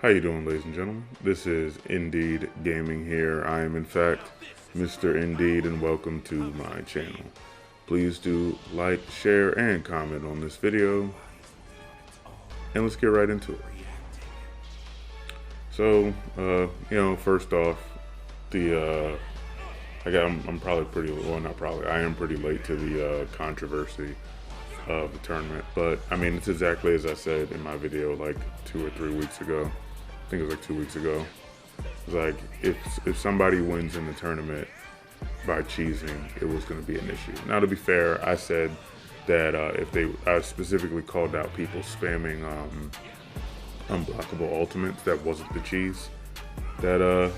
How you doing, ladies and gentlemen? This is Indeed Gaming here. I am, in fact, Mr. Indeed, and welcome to my channel. Please do like, share, and comment on this video, and let's get right into it. So, first off, I'm probably pretty, well, not probably, I am pretty late to the controversy of the tournament, but I mean, it's exactly as I said in my video like 2 or 3 weeks ago. I think it was like 2 weeks ago. It's like if somebody wins in the tournament by cheesing, it was going to be an issue. Now, to be fair, I said that I specifically called out people spamming unblockable ultimates. That wasn't the cheese that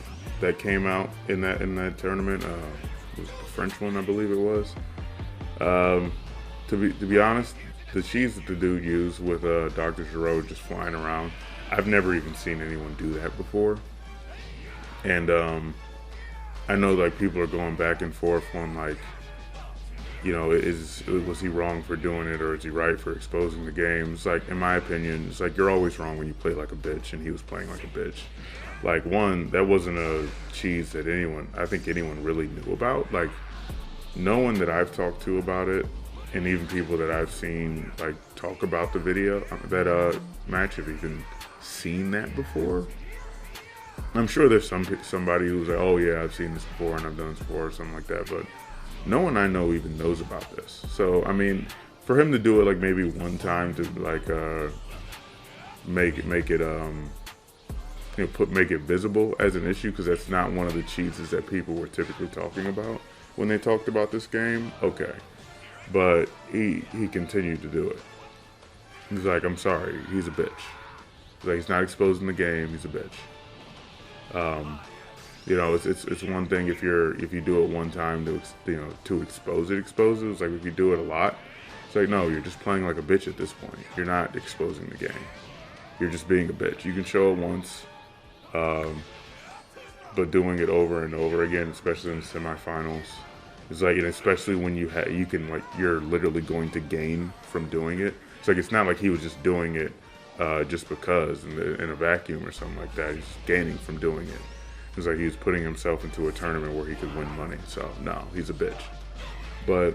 came out in that tournament. It was the French one, I believe it was. To be honest, the cheese that the dude used with Dr. Giro just flying around, I've never even seen anyone do that before. And I know like people are going back and forth on like, was he wrong for doing it, or is he right for exposing the game? It's like, in my opinion, it's like you're always wrong when you play like a bitch, and he was playing like a bitch. Like, one, that wasn't a cheese that I think anyone really knew about. Like, no one that I've talked to about it, and even people that I've seen like talk about the video, that match, have even seen that before. I'm sure there's somebody who's like, oh yeah, I've seen this before and I've done this before or something like that, but no one I know even knows about this. So I mean, for him to do it like maybe one time to like make it make it visible as an issue, because that's not one of the cheeses that people were typically talking about when they talked about this game. Okay, but he continued to do it. He's like, I'm sorry, he's a bitch. Like, he's not exposing the game, he's a bitch. It's one thing if you do it one time to expose it. It's like if you do it a lot, it's like, no, you're just playing like a bitch at this point. You're not exposing the game. You're just being a bitch. You can show it once, but doing it over and over again, especially in the semifinals, is like, and especially when you're literally going to gain from doing it. It's like, it's not like he was just doing it just because in a vacuum or something like that. He's just gaining from doing it. It's like he was putting himself into a tournament where he could win money. So no, he's a bitch. But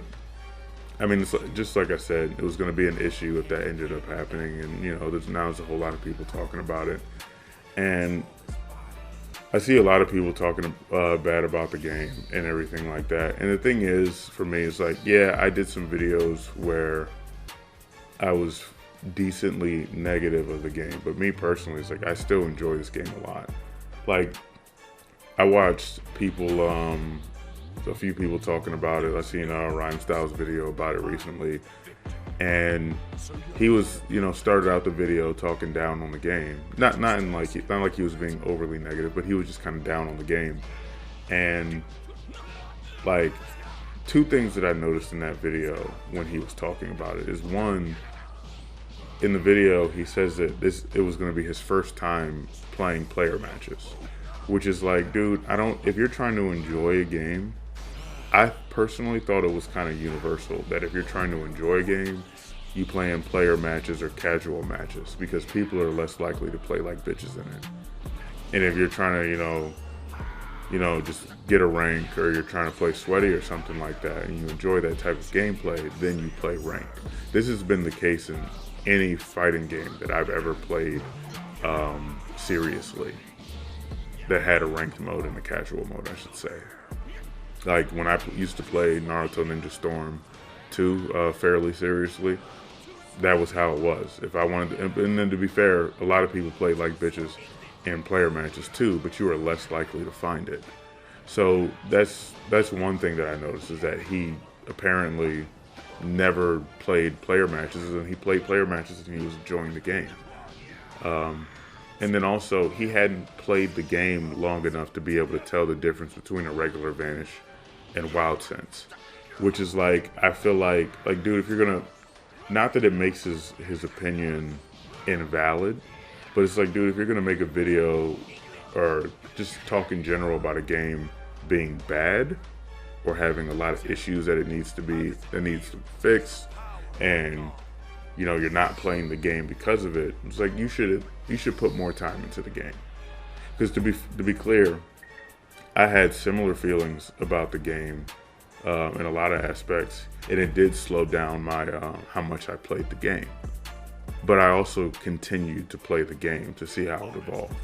I mean, it's just like I said, it was going to be an issue if that ended up happening, and there's a whole lot of people talking about it, and I see a lot of people talking bad about the game and everything like that. And the thing is, for me, it's like, yeah, I did some videos where I was decently negative of the game, but me personally, it's like I still enjoy this game a lot. Like, I watched people, a few people talking about it. I seen Ryan Styles' video about it recently, and he was, started out the video talking down on the game. Not like he was being overly negative, but he was just kind of down on the game. And like, two things that I noticed in that video when he was talking about it is, one, in the video, he says that it was going to be his first time playing player matches, which is like, dude, if you're trying to enjoy a game, I personally thought it was kind of universal that if you're trying to enjoy a game, you play in player matches or casual matches, because people are less likely to play like bitches in it. And if you're trying to, just get a rank, or you're trying to play sweaty or something like that, and you enjoy that type of gameplay, then you play ranked. This has been the case in any fighting game that I've ever played seriously that had a ranked mode and a casual mode, I should say. Like, when I used to play Naruto Ninja Storm 2 fairly seriously, that was how it was. If I wanted to, and then to be fair, a lot of people play like bitches in player matches too, but you are less likely to find it. So that's one thing that I noticed, is that he apparently never played player matches, and he played player matches and he was enjoying the game. And then also, he hadn't played the game long enough to be able to tell the difference between a regular Vanish and Wild Sense, which is like, I feel like dude, if you're gonna, not that it makes his opinion invalid, but it's like, dude, if you're gonna make a video or just talk in general about a game being bad or having a lot of issues that it needs to be fixed, and you know, you're not playing the game because of it. It's like you should put more time into the game. Because to be clear, I had similar feelings about the game in a lot of aspects, and it did slow down my how much I played the game. But I also continued to play the game to see how it evolved.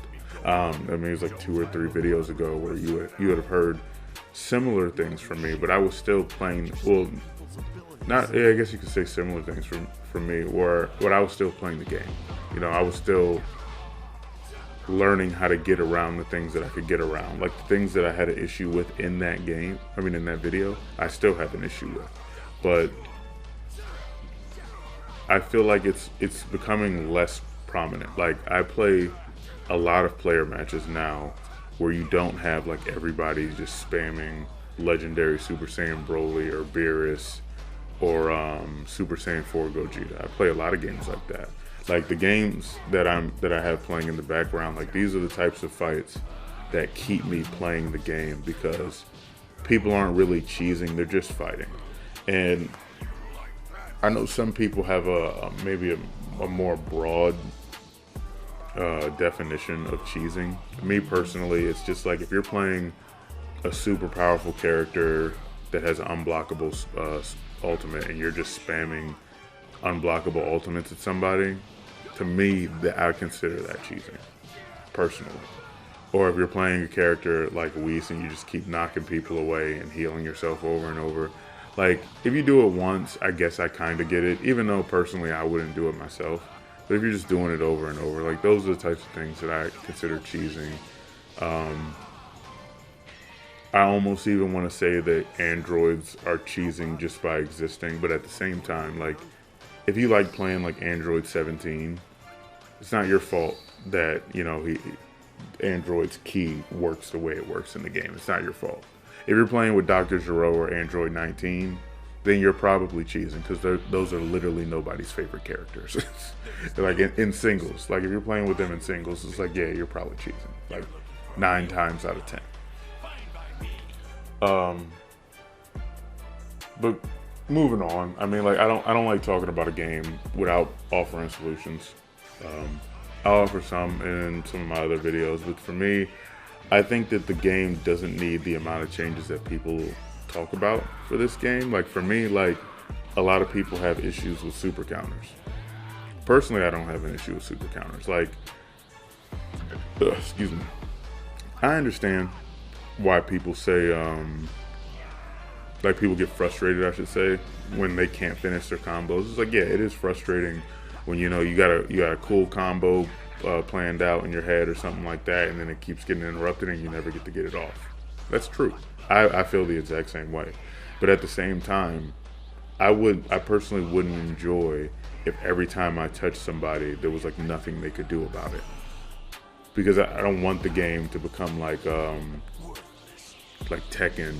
I mean, it was like 2 or 3 videos ago where you would have heard similar things from me, but I was still playing. Well, not. Yeah, I guess you could say similar things from me, where I was still playing the game. You know, I was still learning how to get around the things that I could get around, like the things that I had an issue with in that game. I mean, in that video, I still have an issue with, but I feel like it's becoming less prominent. Like I play a lot of player matches now where you don't have like everybody just spamming legendary Super Saiyan Broly or Beerus or Super Saiyan 4 Gogeta. I play a lot of games like that. Like the games that I have playing in the background, like these are the types of fights that keep me playing the game because people aren't really cheesing, they're just fighting. And I know some people have maybe a more broad definition of cheesing. Me personally, it's just like if you're playing a super powerful character that has an unblockable ultimate and you're just spamming unblockable ultimates at somebody, to me, I consider that cheesing, personally. Or if you're playing a character like Whis and you just keep knocking people away and healing yourself over and over. Like, if you do it once, I guess I kind of get it, even though personally I wouldn't do it myself. But if you're just doing it over and over, like those are the types of things that I consider cheesing. I almost even want to say that androids are cheesing just by existing, but at the same time, like, if you like playing like Android 17, it's not your fault that, you know, Android's key works the way it works in the game. It's not your fault. If you're playing with Dr. Gero or Android 19, then you're probably cheesing because those are literally nobody's favorite characters. Like in singles, like if you're playing with them in singles, it's like, yeah, you're probably cheesing, like 9 times out of 10. But moving on, I mean, like I don't like talking about a game without offering solutions. I'll offer some in some of my other videos, but for me, I think that the game doesn't need the amount of changes that people talk about for this game. Like for me, like a lot of people have issues with super counters. Personally, I don't have an issue with super counters. Like, excuse me. I understand why people say, like people get frustrated, I should say, when they can't finish their combos. It's like, yeah, it is frustrating when you know you got a cool combo planned out in your head or something like that, and then it keeps getting interrupted and you never get to get it off. That's true. I feel the exact same way. But at the same time, I personally wouldn't enjoy if every time I touched somebody there was like nothing they could do about it. Because I don't want the game to become like Tekken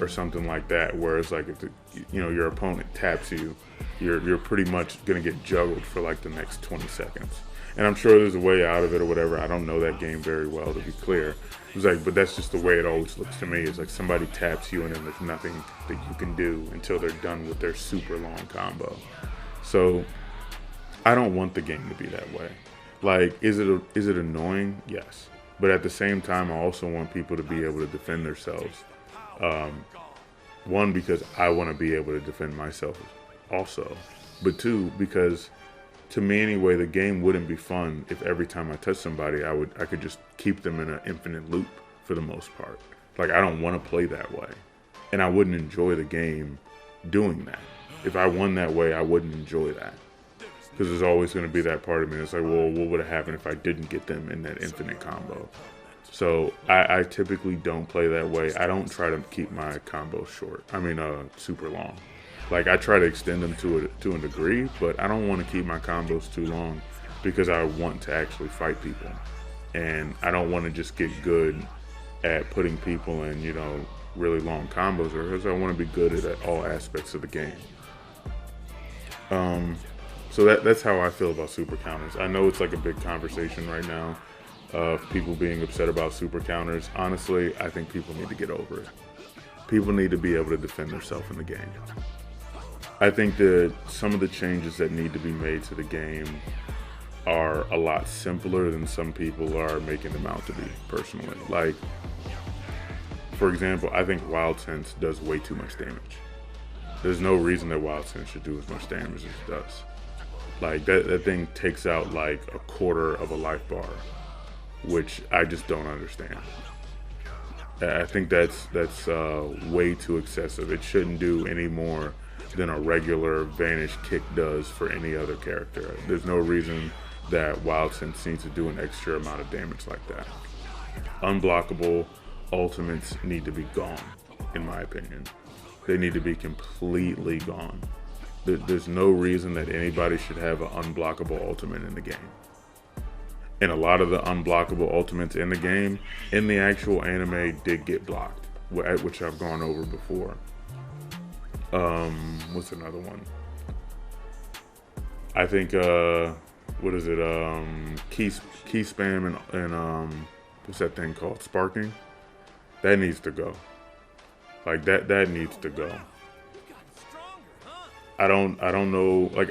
or something like that, where it's like if your opponent taps you, you're pretty much gonna get juggled for like the next 20 seconds. And I'm sure there's a way out of it or whatever. I don't know that game very well, to be clear. It's like, but that's just the way it always looks to me. It's like somebody taps you and then there's nothing that you can do until they're done with their super long combo. So I don't want the game to be that way. Like, is it annoying? Yes. But at the same time, I also want people to be able to defend themselves. One, because I want to be able to defend myself also. But 2, because to me anyway, the game wouldn't be fun if every time I touch somebody, I could just keep them in an infinite loop for the most part. Like, I don't want to play that way. And I wouldn't enjoy the game doing that. If I won that way, I wouldn't enjoy that. Because there's always going to be that part of me that's like, well, what would have happened if I didn't get them in that infinite combo? So I typically don't play that way. I don't try to keep my combos short. I mean, super long. Like, I try to extend them to a degree, but I don't want to keep my combos too long because I want to actually fight people. And I don't want to just get good at putting people in, really long combos, or because I want to be good at all aspects of the game. So that's how I feel about super counters. I know it's like a big conversation right now of people being upset about super counters. Honestly, I think people need to get over it. People need to be able to defend themselves in the game. I think that some of the changes that need to be made to the game are a lot simpler than some people are making them out to be, personally. Like, for example, I think Wild Sense does way too much damage. There's no reason that Wild Sense should do as much damage as it does. Like, that thing takes out like a quarter of a life bar, which I just don't understand. I think that's way too excessive. It shouldn't do any more than a regular Vanish kick does for any other character. There's no reason that Wild Sense needs to do an extra amount of damage like that. Unblockable ultimates need to be gone, in my opinion. They need to be completely gone. There's no reason that anybody should have an unblockable ultimate in the game. And a lot of the unblockable ultimates in the game, in the actual anime, did get blocked, which I've gone over before. What's another one? I think, what is it? Key spam and what's that thing called? Sparking? That needs to go. Like, that needs to go. I don't know, like,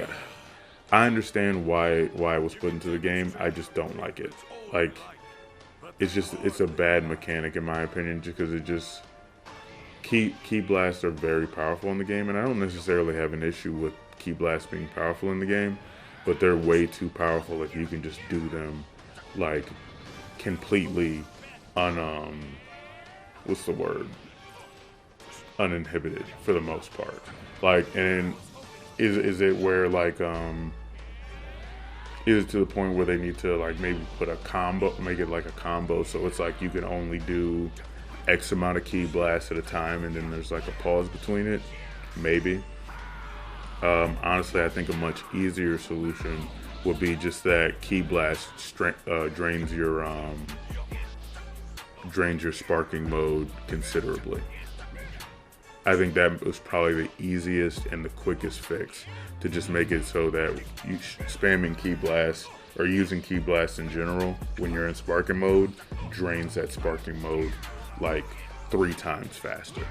I understand why it was put into the game. I just don't like it. Like, it's a bad mechanic in my opinion, just because it just, Ki blasts are very powerful in the game, and I don't necessarily have an issue with Ki blasts being powerful in the game, but they're way too powerful if you can just do them, like, completely what's the word? Uninhibited, for the most part. Like, and is it where, like, is it to the point where they need to, like, maybe put a combo, make it like a combo, so it's like you can only do X amount of Ki blasts at a time, and then there's like a pause between it? Maybe. Honestly, I think a much easier solution would be just that Ki blast drains your sparking mode considerably. I think that was probably the easiest and the quickest fix, to just make it so that you spamming Ki blast or using Ki blast in general when you're in sparking mode drains that sparking mode like 3 times faster,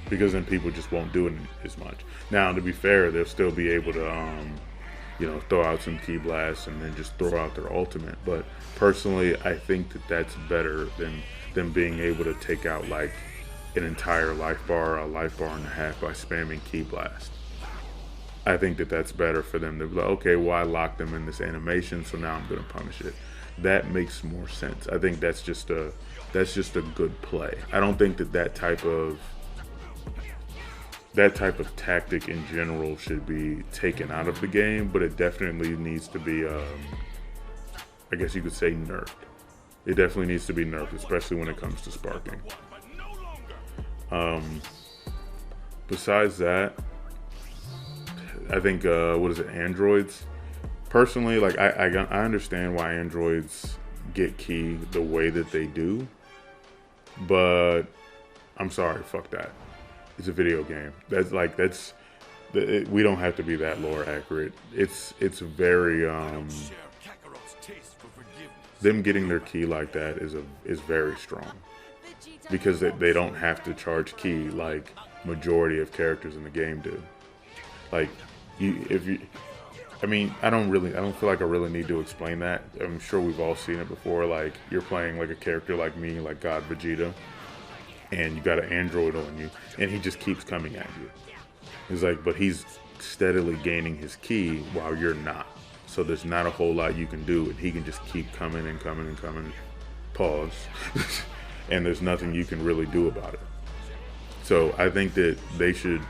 because then people just won't do it as much. Now, to be fair, they'll still be able to throw out some Ki blasts and then just throw out their ultimate, but personally I think that that's better than being able to take out like an entire life bar, a life bar and a half, by spamming Ki blast. I think that that's better for them to be like, okay, well, I locked them in this animation, so now I'm going to punish it. That makes more sense. I think that's just a good play. I don't think that type of tactic in general should be taken out of the game, but it definitely needs to be, I guess you could say, nerfed. It definitely needs to be nerfed, especially when it comes to sparking. Besides that, I think, what is it, androids? Personally, like, I understand why androids get Ki the way that they do, but I'm sorry, fuck that. It's a video game. We don't have to be that lore accurate. It's very, them getting their Ki like that is very strong, because they don't have to charge Ki like majority of characters in the game do. Like, I mean, I don't feel like I really need to explain that. I'm sure we've all seen it before. Like, you're playing like a character like me, like God Vegeta, and you got an android on you, and he just keeps coming at you. It's like, but he's steadily gaining his Ki while you're not. So there's not a whole lot you can do, and he can just keep coming and coming and coming. Pause. And there's nothing you can really do about it. So I think that they should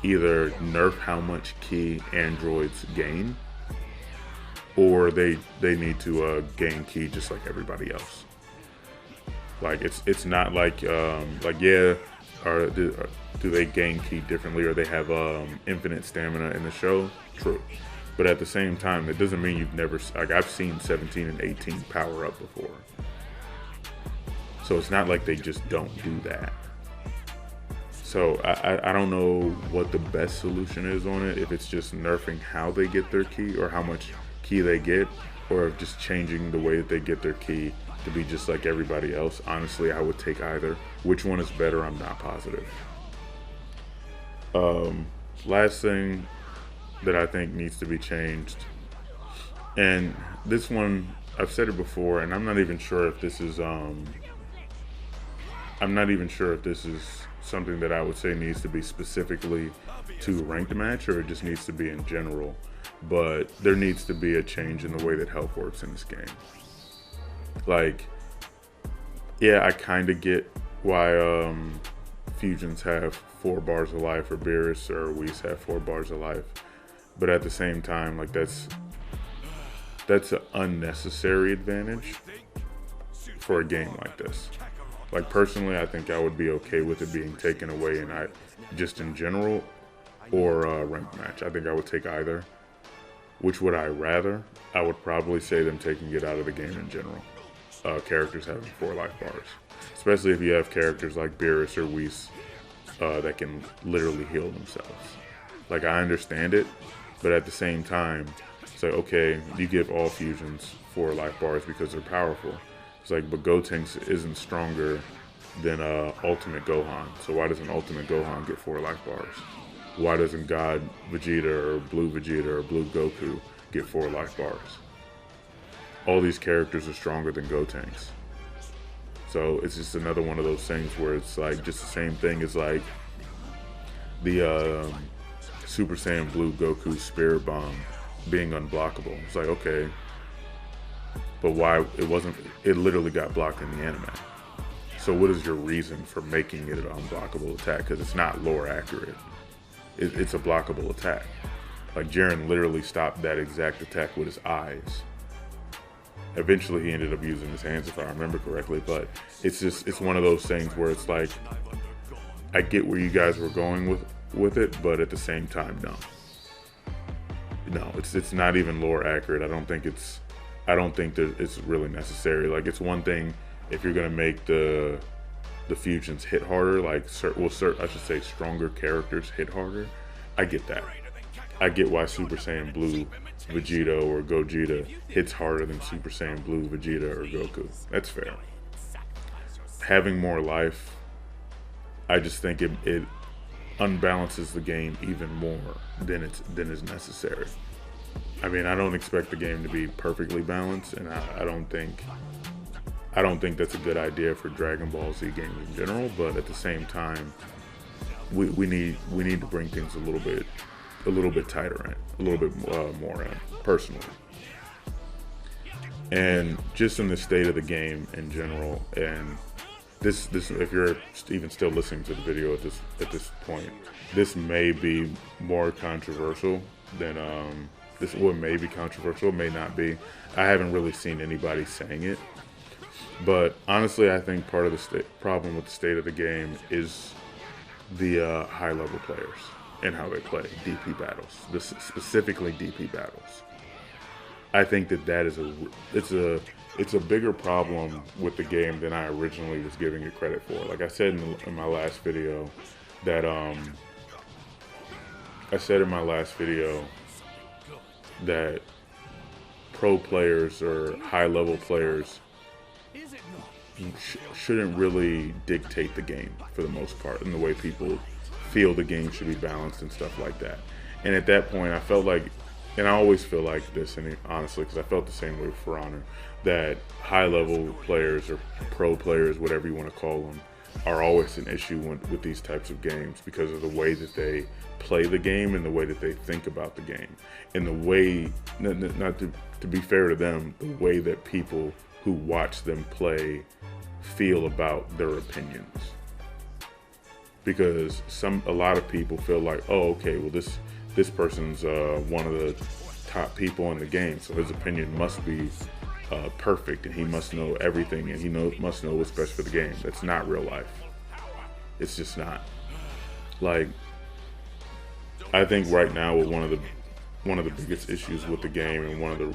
either nerf how much Ki androids gain, or they need to gain Ki just like everybody else. Like, it's not like yeah, or do they gain Ki differently, or they have infinite stamina in the show? True, but at the same time, it doesn't mean you've never, like, I've seen 17 and 18 power up before. So it's not like they just don't do that. So I don't know what the best solution is on it, if it's just nerfing how they get their Ki or how much Ki they get, or just changing the way that they get their Ki to be just like everybody else. Honestly, I would take either. Which one is better, I'm not positive. Last thing that I think needs to be changed, and this one I've said it before, and I'm not even sure if this is something that I would say needs to be specifically to ranked match, or it just needs to be in general. But there needs to be a change in the way that health works in this game. Like, yeah, I kind of get why fusions have 4 bars of life, or Beerus or Whis have 4 bars of life, but at the same time, like, that's an unnecessary advantage for a game like this. Like, personally, I think I would be okay with it being taken away, and just in general, or a ranked match. I think I would take either. Which would I rather? I would probably say them taking it out of the game in general. Characters having 4 life bars, especially if you have characters like Beerus or Whis that can literally heal themselves. Like, I understand it, but at the same time, it's like, okay, you give all fusions 4 life bars because they're powerful. It's like, but Gotenks isn't stronger than Ultimate Gohan. So why doesn't Ultimate Gohan get 4 life bars? Why doesn't God Vegeta or Blue Vegeta or Blue Goku get 4 life bars? All these characters are stronger than Gotenks. So it's just another one of those things where it's like just the same thing as like the Super Saiyan Blue Goku Spirit Bomb being unblockable. It's like, okay, but why it literally got blocked in the anime. So what is your reason for making it an unblockable attack? Because it's not lore accurate. It's a blockable attack. Like, Jiren literally stopped that exact attack with his eyes. Eventually he ended up using his hands, if I remember correctly, but it's one of those things where it's like, I get where you guys were going with it, but at the same time, no, it's not even lore accurate. I don't think that it's really necessary. Like, it's one thing if you're gonna make the fusions hit harder, like I should say stronger characters hit harder. I get that. I get why Super Saiyan Blue Vegeta or Gogeta hits harder than Super Saiyan Blue Vegeta or Goku. That's fair. Having more life, I just think it unbalances the game even more than is necessary. I mean, I don't expect the game to be perfectly balanced, and I don't think that's a good idea for Dragon Ball Z games in general. But at the same time, we need to bring things a little bit tighter in, a little bit more in, personally. And just in the state of the game in general, and this if you're even still listening to the video at this point, this may be more controversial than this. Well, may be controversial, may not be. I haven't really seen anybody saying it, but honestly, I think part of the problem with the state of the game is the high level players and how they play DP battles, specifically DP battles. I think that it's a bigger problem with the game than I originally was giving it credit for. Like I said in my last video, that that pro players or high level players shouldn't really dictate the game for the most part, in the way people feel the game should be balanced and stuff like that. And at that point, I felt like, and I always feel like this, and honestly, because I felt the same way with For Honor, that high-level players or pro players, whatever you want to call them, are always an issue with these types of games because of the way that they play the game and the way that they think about the game. And the way, not to be fair to them, the way that people who watch them play feel about their opinions. Because a lot of people feel like, oh, okay, well this person's one of the top people in the game, so his opinion must be perfect, and he must know everything, and he must know what's best for the game. That's not real life. It's just not. Like, I think right now, with one of the biggest issues with the game, and one of the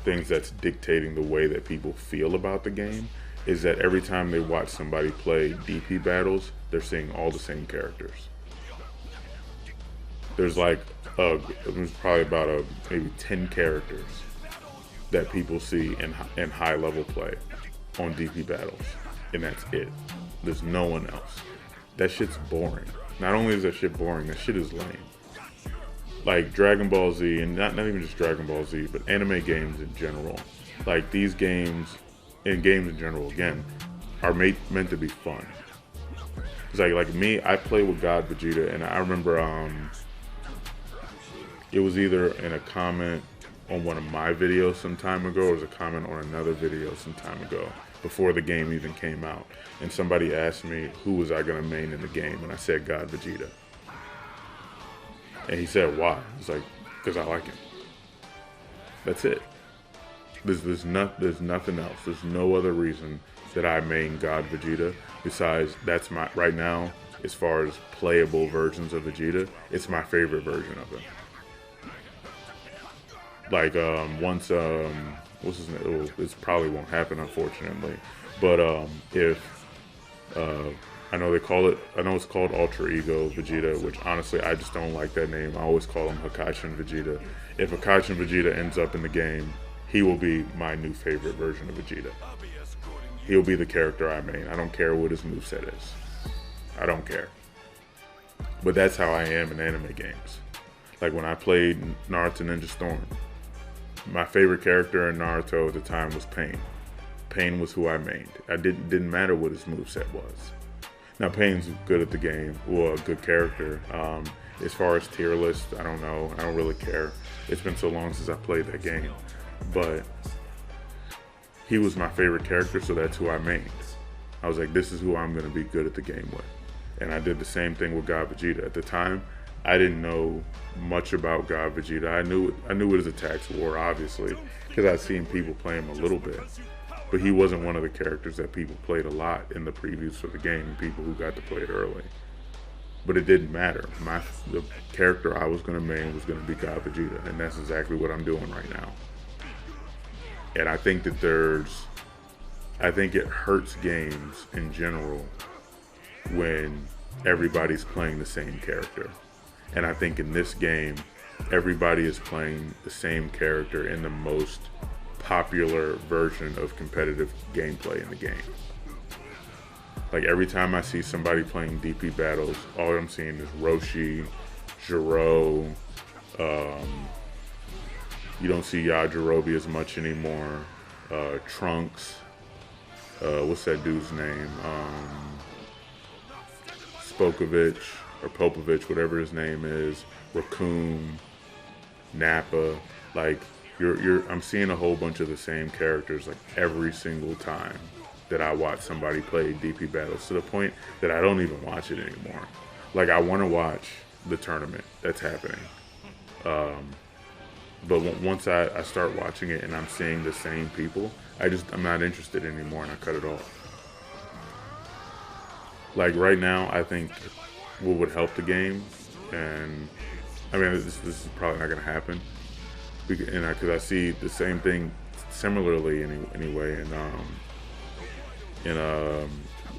things that's dictating the way that people feel about the game, is that every time they watch somebody play DP battles, they're seeing all the same characters. There's like there's probably about maybe 10 characters that people see in high level play on DP battles, and that's it. There's no one else. That shit's boring. Not only is that shit boring, that shit is lame. like Dragon Ball Z, and not even just Dragon Ball Z, but anime games in general. Like these games, and games in general, again, are meant to be fun. It's like me, I play with God Vegeta, and I remember it was either in a comment on one of my videos some time ago, or it was a comment on another video some time ago, before the game even came out. And somebody asked me who was I gonna main in the game, and I said God Vegeta. And he said, why? It's like, because I like him. That's it. There's nothing else. There's no other reason that I main God Vegeta besides that's my, right now, as far as playable versions of Vegeta, it's my favorite version of him. Like, once, what's his name? Oh, this probably won't happen, unfortunately. But, I know it's called Ultra Ego Vegeta, which honestly, I just don't like that name. I always call him Hakaishin Vegeta. If Hakaishin Vegeta ends up in the game, he will be my new favorite version of Vegeta. He'll be the character I main. I don't care what his moveset is. I don't care. But that's how I am in anime games. Like when I played Naruto Ninja Storm, my favorite character in Naruto at the time was Pain. Pain was who I mained. I didn't matter what his moveset was. Now Pain's good at the game, or a good character. As far as tier list, I don't know. I don't really care. It's been so long since I played that game. But he was my favorite character, so that's who I mained. I was like, this is who I'm going to be good at the game with. And I did the same thing with God Vegeta. At the time, I didn't know much about God Vegeta. I knew what his attacks were, obviously, because I'd seen people play him a little bit. But he wasn't one of the characters that people played a lot in the previews for the game, people who got to play it early. But it didn't matter. The character I was going to main was going to be God Vegeta, and that's exactly what I'm doing right now. And I think that I think it hurts games in general when everybody's playing the same character. And I think in this game, everybody is playing the same character in the most popular version of competitive gameplay in the game. Like every time I see somebody playing DP battles, all I'm seeing is Roshi, Gero. You don't see Yajirobe as much anymore. Trunks. What's that dude's name? Spokovich or Popovich, whatever his name is. Raccoon, Nappa. Like I'm seeing a whole bunch of the same characters like every single time that I watch somebody play DP battles, to the point that I don't even watch it anymore. Like I want to watch the tournament that's happening. But once I start watching it and I'm seeing the same people, I'm not interested anymore, and I cut it off. Like right now, I think what would help the game, and I mean this is probably not going to happen, because I see the same thing similarly anyway, and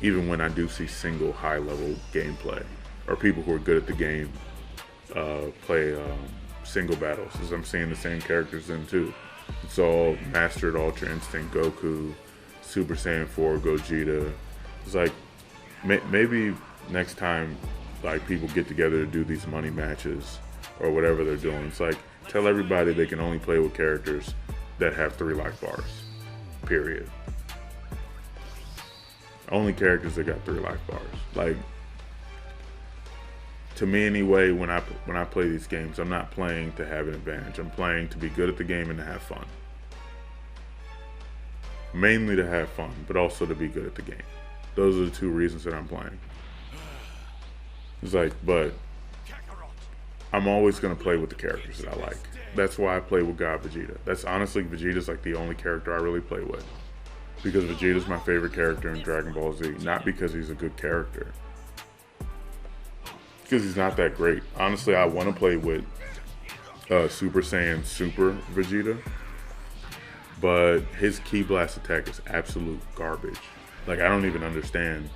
even when I do see single high level gameplay, or people who are good at the game play single battles, as I'm seeing the same characters then too. It's all Mastered Ultra Instinct Goku, Super Saiyan 4 Gogeta. It's like maybe next time like people get together to do these money matches or whatever they're doing, it's like tell everybody they can only play with characters that have 3 life bars. Period. Only characters that got 3 life bars. Like, to me anyway, when I play these games, I'm not playing to have an advantage. I'm playing to be good at the game and to have fun. Mainly to have fun, but also to be good at the game. Those are the 2 reasons that I'm playing. It's like, but I'm always going to play with the characters that I like. That's why I play with God Vegeta. That's honestly, Vegeta's like the only character I really play with. Because Vegeta's my favorite character in Dragon Ball Z. Not because he's a good character. Because he's not that great. Honestly, I want to play with Super Saiyan Super Vegeta. But his Ki Blast attack is absolute garbage. Like, I don't even understand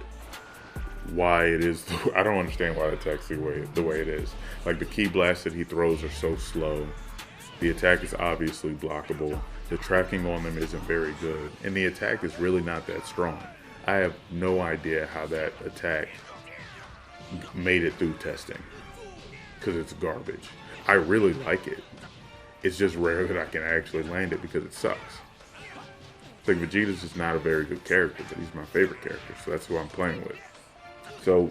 why it is. I don't understand why the attack's the way it is. Like, the Ki Blasts that he throws are so slow. The attack is obviously blockable. The tracking on them isn't very good. And the attack is really not that strong. I have no idea how that attack made it through testing. Because it's garbage. I really like it. It's just rare that I can actually land it because it sucks. Like Vegeta's just not a very good character, but he's my favorite character, so that's who I'm playing with. So,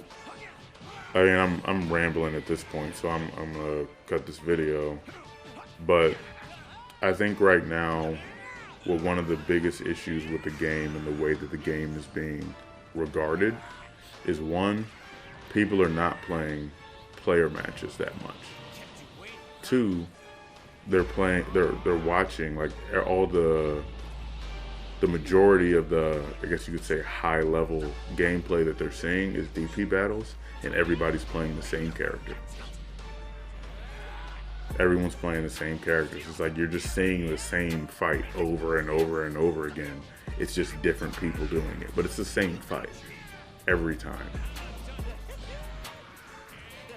I mean, I'm rambling at this point, so I'm gonna cut this video. But I think right now, well, one of the biggest issues with the game and the way that the game is being regarded is, one, people are not playing player matches that much. Two, they're watching, like, all the majority of the, I guess you could say, high level gameplay that they're seeing is DP battles, and everybody's playing the same character. Everyone's playing the same characters. It's like you're just seeing the same fight over and over and over again. It's just different people doing it, but it's the same fight every time.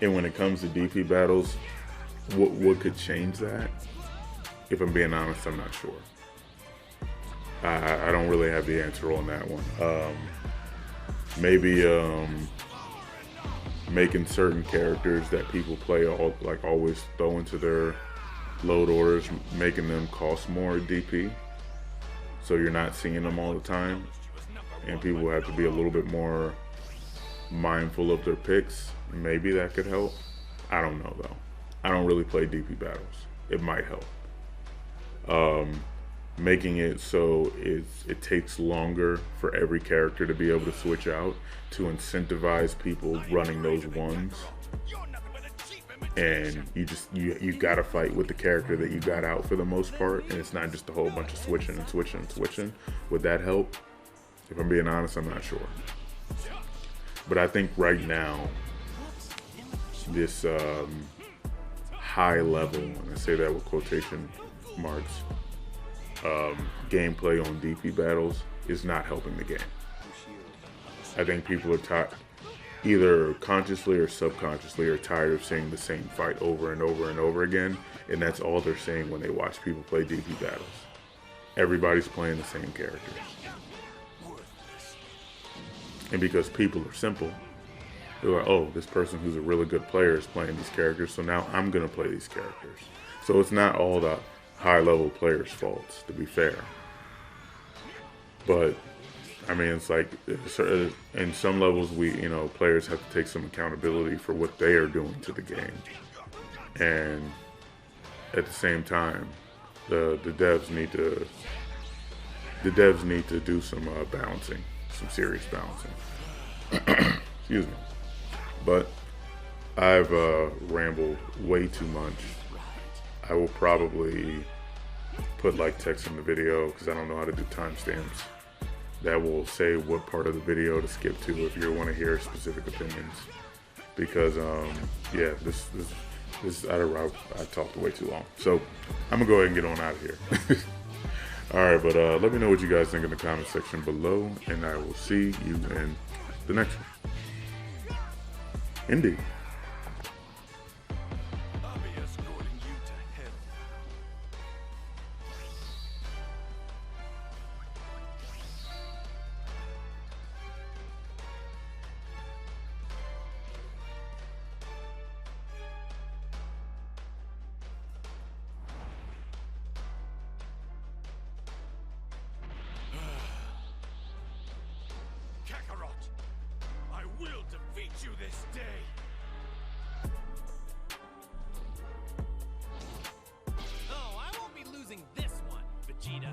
And when it comes to DP battles, what could change that? If I'm being honest, I'm not sure. I don't really have the answer on that one. Maybe making certain characters that people play always throw into their load orders, making them cost more DP, so you're not seeing them all the time, and people have to be a little bit more mindful of their picks. Maybe that could help. I don't know though. I don't really play DP battles. It might help. Making it so it takes longer for every character to be able to switch out, to incentivize people running those ones, and you gotta fight with the character that you got out for the most part, and it's not just a whole bunch of switching and switching and switching. Would that help? If I'm being honest, I'm not sure. But I think right now, this high level, and I say that with quotation marks, gameplay on DP battles is not helping the game. I think people are either consciously or subconsciously are tired of seeing the same fight over and over and over again, and that's all they're seeing when they watch people play DP battles. Everybody's playing the same characters. And because people are simple, they're like, oh, this person who's a really good player is playing these characters, so now I'm gonna play these characters. So it's not all the high-level players' faults, to be fair. But I mean, it's like in some levels, players have to take some accountability for what they are doing to the game, and at the same time, the devs need to do some balancing, some serious balancing. Excuse me. But I've rambled way too much. I will probably put like text in the video because I don't know how to do timestamps. That will say what part of the video to skip to if you want to hear specific opinions. Because yeah, this I talked way too long. So I'm gonna go ahead and get on out of here. All right, but let me know what you guys think in the comment section below, and I will see you in the next one. Indeed. Kakarot, I will defeat you this day! Oh, I won't be losing this one, Vegeta.